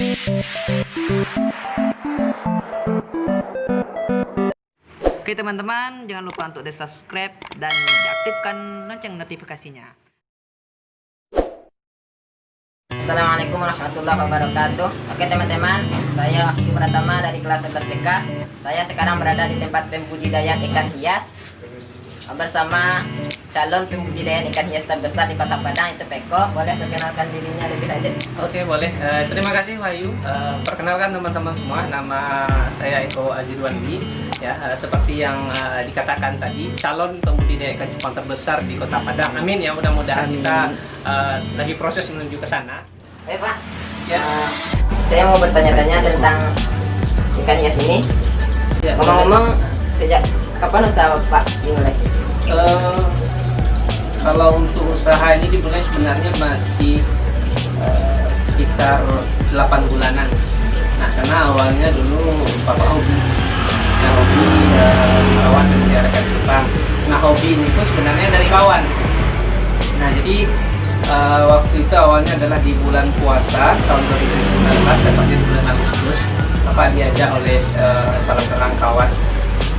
Oke teman-teman, jangan lupa untuk di subscribe dan diaktifkan lonceng notifikasinya. Assalamualaikum warahmatullahi wabarakatuh. Oke teman-teman, saya Wahyu Pratama dari kelas 11 BK. Saya sekarang berada di tempat pembudidayaan ikan hias bersama calon pembudidayaan ikan hias terbesar di Kota Padang, itu Peko. Boleh perkenalkan dirinya lebih lanjut? Oke, boleh. Terima kasih Wahyu. Perkenalkan teman-teman semua, nama saya Eko Azirwandi. Ya, seperti yang dikatakan tadi, calon pembudidaya ikan cupang terbesar di Kota Padang. Amin ya, mudah-mudahan kita lagi proses menuju ke sana. Pak, Ya. saya mau bertanya-tanya tentang ikan hias ini. Ya, Ngomong-ngomong, sejak kapan usaha Pak dimulai? kalau untuk usaha ini dimulai sebenarnya masih sekitar 8 bulanan. Nah, karena awalnya dulu Bapak hobi. Nah, hobi merawat dan melihara ikan cupang. Nah, hobi ini pun sebenarnya dari kawan. Nah, jadi waktu itu awalnya adalah di bulan puasa tahun 2019, tepatnya di bulan Agustus. Bapak diajak oleh salah seorang kawan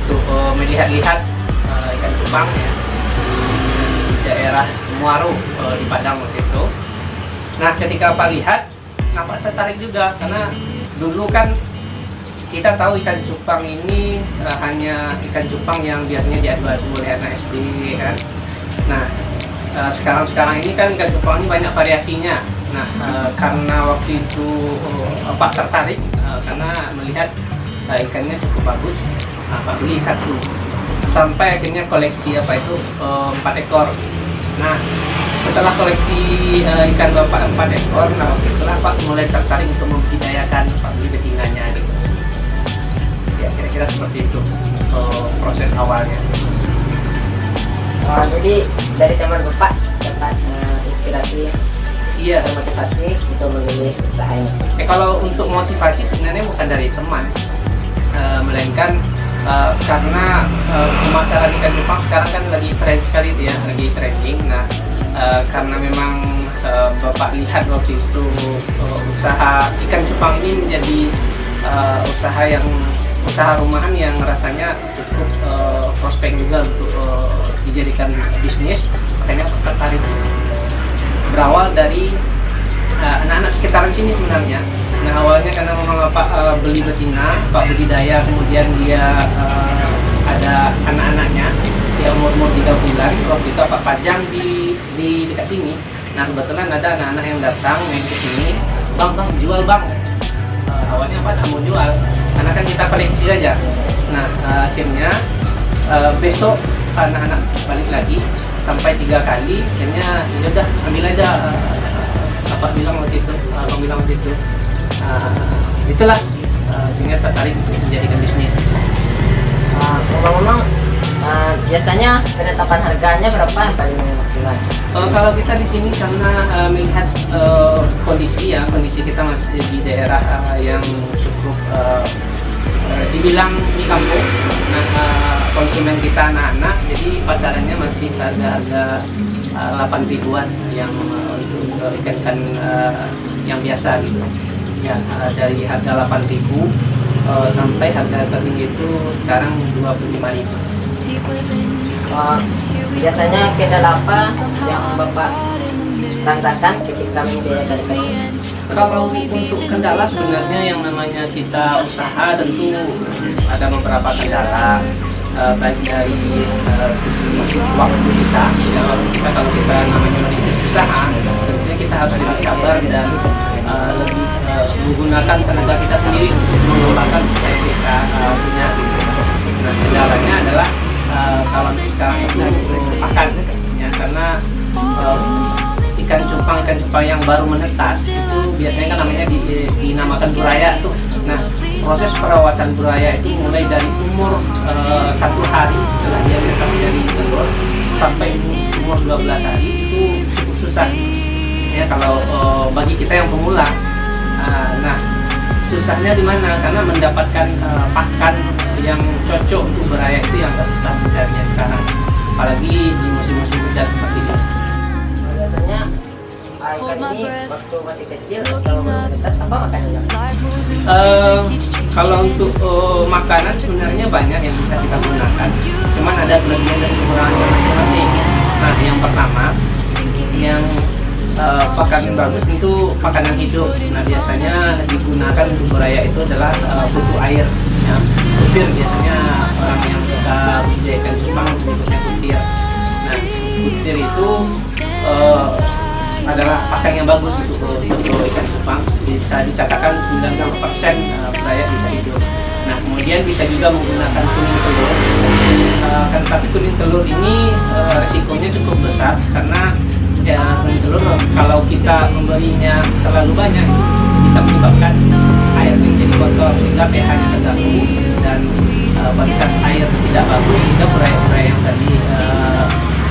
untuk melihat-lihat ikan cupang ya, di daerah Muaro di Padang waktu itu. Nah, ketika Bapak lihat, Bapak tertarik juga karena dulu kan kita tahu ikan cupang ini hanya ikan cupang yang biasanya diadu-adu oleh anak SD kan. Nah, sekarang ini kan ikan cupang ini banyak variasinya. Nah, karena waktu itu Pak tertarik karena melihat ikannya cukup bagus, Pak beli satu. Sampai akhirnya koleksi 4 ekor. Nah, setelah koleksi ikan Bapak 4 ekor, nah waktu itulah Pak mulai tertarik untuk membudidayakan, Pak beli betinanya gitu. Ya, kira-kira seperti itu proses awalnya. Jadi dari teman Bapak dapat inspirasi, Iya. motivasi untuk memilih usaha ini. Kalau untuk motivasi sebenarnya bukan dari teman, melainkan karena pemasaran ikan cupang sekarang kan lagi tren sekali ya, lagi trending. Nah, karena memang Bapak lihat waktu itu usaha ikan cupang ini menjadi usaha rumahan yang rasanya cukup prospek juga untuk dijadikan bisnis, makanya Bapak tertarik. Berawal dari anak-anak sekitaran sini sebenarnya. Nah, awalnya karena memang Bapak beli betina, Pak budidaya, kemudian dia ada anak-anaknya, dia umur 3 bulan, waktu itu Pak pajang di dekat sini. Nah, kebetulan ada anak-anak yang datang main ke sini, bang jual bang. Awalnya Pak tak mau jual, karena kan kita koleksi aja. Nah, akhirnya besok anak-anak balik lagi sampai 3 kali, akhirnya ya udah ambil aja. Bapak bilang waktu itu, itulah sehingga tertarik untuk menjadikan bisnis. Ngomong-ngomong, biasanya penetapan harganya berapa yang paling maksimal? Kalau kita di sini karena melihat kondisi kita masih di daerah yang cukup dibilang di kampung. Nah, konsumen kita anak-anak, jadi pasarannya masih harga 8 ribuan yang untuk ikan yang biasa gitu. Ya, dari harga 8.000 sampai harga tertinggi itu sekarang 25.000. Biasanya kendala apa yang Bapak rasakan ketika membiayakan? Kalau untuk kendala sebenarnya yang namanya kita usaha tentu ada beberapa kendala, baik dari sisi waktu kita. Ya, kalau kita namanya merintis usaha, tentunya kita harus lebih sabar dan lebih menggunakan tenaga kita sendiri untuk mengembangkan supaya kita punya. Nah, kendalanya adalah kalau kita pakan ya, karena ikan cupang yang baru menetas itu biasanya kan namanya dinamakan buraya tuh. Nah, proses perawatan buraya itu mulai dari umur 1 hari setelah dia menetas dari telur sampai umur 12 hari itu cukup susah ya kalau bagi kita yang pemula. Nah, susahnya di mana? Karena mendapatkan pakan yang cocok untuk buraya itu yang agak susah mencarinya sekarang, apalagi di musim-musim hujan seperti ini. Biasanya ikan belakangan ini waktu masih kecil atau belum dekat apa makannya? Kalau untuk makanan sebenarnya banyak yang bisa kita gunakan, cuman ada kelebihan dan kekurangannya masing-masing. Nah, yang pertama, yang pakan bagus itu makanan hidup. Nah, biasanya digunakan untuk beraya itu adalah butuh air. Ya. Butir biasanya orang yang suka menjadikan cupang menyebutnya butir. Nah, butir itu adalah pakan yang bagus untuk ikan cupang. Bisa dikatakan 90% beraya bisa hidup. Nah, kemudian bisa juga menggunakan kuning telur. Tapi kuning telur ini resikonya cukup besar karena ya, kuning telur kalau kita memberinya terlalu banyak bisa menyebabkan air menjadi kotor sehingga pH-nya terganggu dan kualitas air tidak bagus sehingga beraya-beraya yang tadi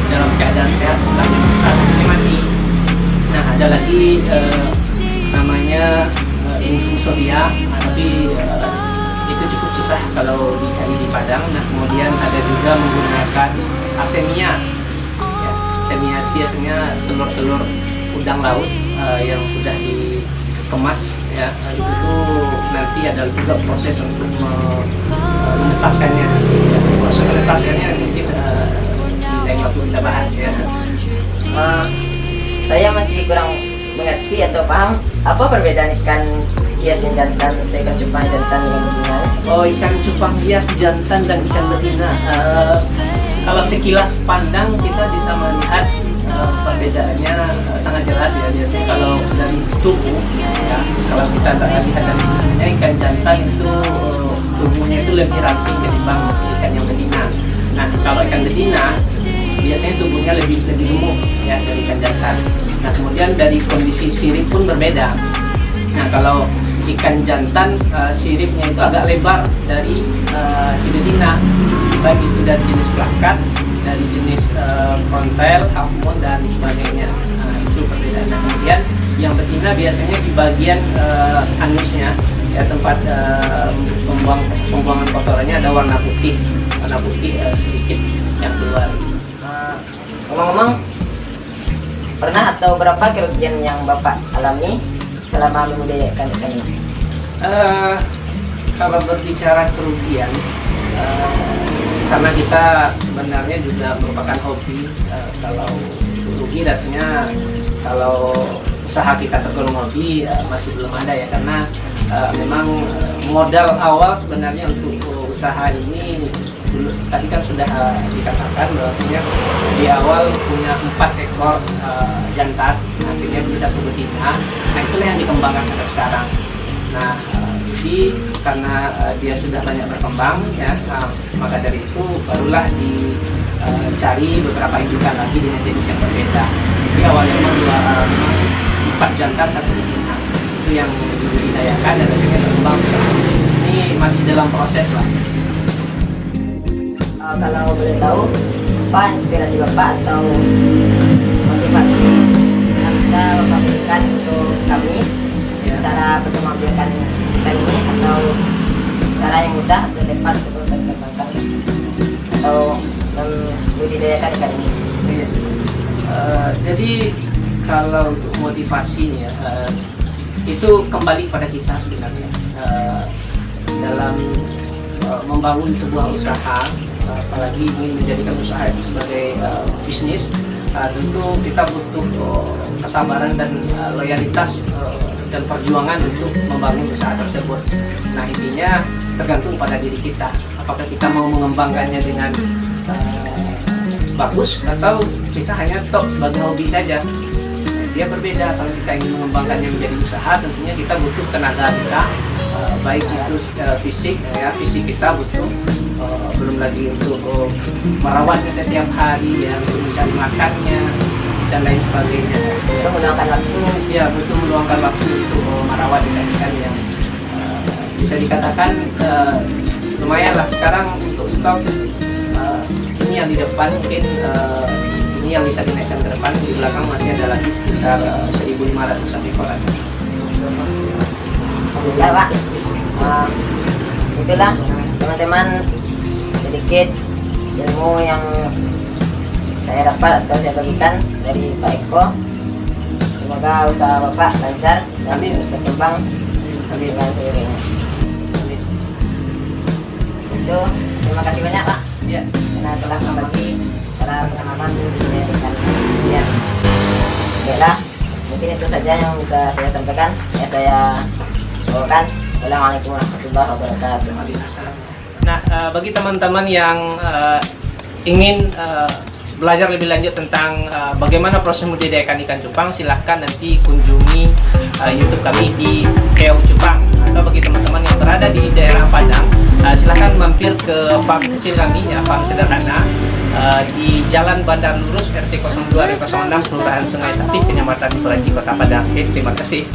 dalam keadaan sehat seperti mati. Nah, ada lagi namanya infusoria, tapi itu cukup susah kalau dicari di Padang. Nah, kemudian ada juga menggunakan artemia. Ya, artemia biasanya telur-telur udang laut yang sudah dikemas. Ya, itu tuh nanti ada juga proses untuk menetaskannya. Ya, proses menetaskannya mungkin lain waktu kita bahas ya. Saya masih kurang mengerti atau paham apa perbedaan ikan hias yang jantan atau ikan cupang jantan dengan betina? Oh, ikan cupang hias jantan dan ikan betina. Kalau sekilas pandang kita bisa melihat perbedaannya sangat jelas ya. Biasanya kalau dari tubuh, ya, kalau kita lihat dari tubuhnya, ikan jantan itu tubuhnya itu lebih ramping ketimbang ikan yang betina. Nah, kalau ikan betina biasanya tubuhnya lebih gemuk ya dari ikan jantan. Nah, kemudian dari kondisi sirip pun berbeda. Nah, kalau ikan jantan siripnya itu agak lebar dari si betina, baik itu dari jenis plakat, dari jenis frontal, halfmoon dan sebagainya. Nah, itu perbedaan. Nah, kemudian yang betina biasanya di bagian anusnya, ya, tempat pembuangan kotorannya ada warna putih sedikit yang keluar. Ngomong-ngomong, pernah atau berapa kerugian yang Bapak alami selama membudidayakan ikan ini? Kalau berbicara kerugian, karena kita sebenarnya juga merupakan hobi, kalau rugi rasanya kalau usaha kita tergolong hobi masih belum ada ya, karena memang modal awal sebenarnya untuk usaha ini tadi kan sudah dikatakan bahwasanya di awal punya 4 ekor jantan, akhirnya bisa ke betina. Nah, itulah yang dikembangkan sampai sekarang. Nah, jadi karena dia sudah banyak berkembang ya, maka dari itu barulah dicari beberapa indukan lagi dengan jenis yang berbeda. Jadi awalnya memang 4 jantan 1 betina, itu yang dibudidayakan dan akhirnya berkembang. Ini masih dalam proses lah. Kalau boleh tahu, apa inspirasi Bapak atau motivasi yang bisa Bapak berikan untuk kami cara mengambilkan ikan ini, atau cara yang mudah atau cepat untuk dikembangkan atau membudidayakan ikan ini? Jadi kalau untuk motivasinya itu kembali pada kita sebenarnya dalam membangun sebuah usaha, apalagi ingin menjadikan usaha itu sebagai bisnis, tentu kita butuh kesabaran dan loyalitas dan perjuangan untuk membangun usaha tersebut. Nah, intinya tergantung pada diri kita, apakah kita mau mengembangkannya dengan bagus atau kita hanya top sebagai hobi saja. Dia berbeda. Kalau kita ingin mengembangkannya menjadi usaha, tentunya kita butuh tenaga kita, baik itu fisik, ya, fisik kita butuh, belum lagi untuk merawatnya setiap hari, ya, untuk mencari makannya dan lain sebagainya. Itu meluangkan waktu. Ya, betul, meluangkan waktu untuk merawat ikan-ikan yang bisa dikatakan lumayan lah. Sekarang untuk stok ini yang di depan mungkin ini yang bisa dinaikkan ke depan, di belakang masih ada lagi sekitar 1.500 ekor lagi. Alhamdulillah, Pak. Itulah teman-teman sedikit ilmu yang saya dapat atau saya bagikan dari Pak Eko. Semoga usaha Bapak lancar dan Amin. berkembang dengan seiringnya. Itu, terima kasih banyak Pak Ya. karena telah membagi cara penanaman di ikan hias. Baiklah, mungkin itu saja yang bisa saya sampaikan. Saya bawakan. Assalamualaikum warahmatullahi wabarakatuh. Nah, bagi teman-teman yang ingin belajar lebih lanjut tentang bagaimana proses membudidayakan ikan cupang, silahkan nanti kunjungi YouTube kami di Keong Cupang. Atau bagi teman-teman yang berada di daerah Padang, silahkan mampir ke farm kecil kami, ya, farm sederhana di Jalan Bandar Lurus RT 02 RW 06 Kelurahan Sungai Sakti, Kecamatan Peranci, Kota Padang. Oke, terima kasih.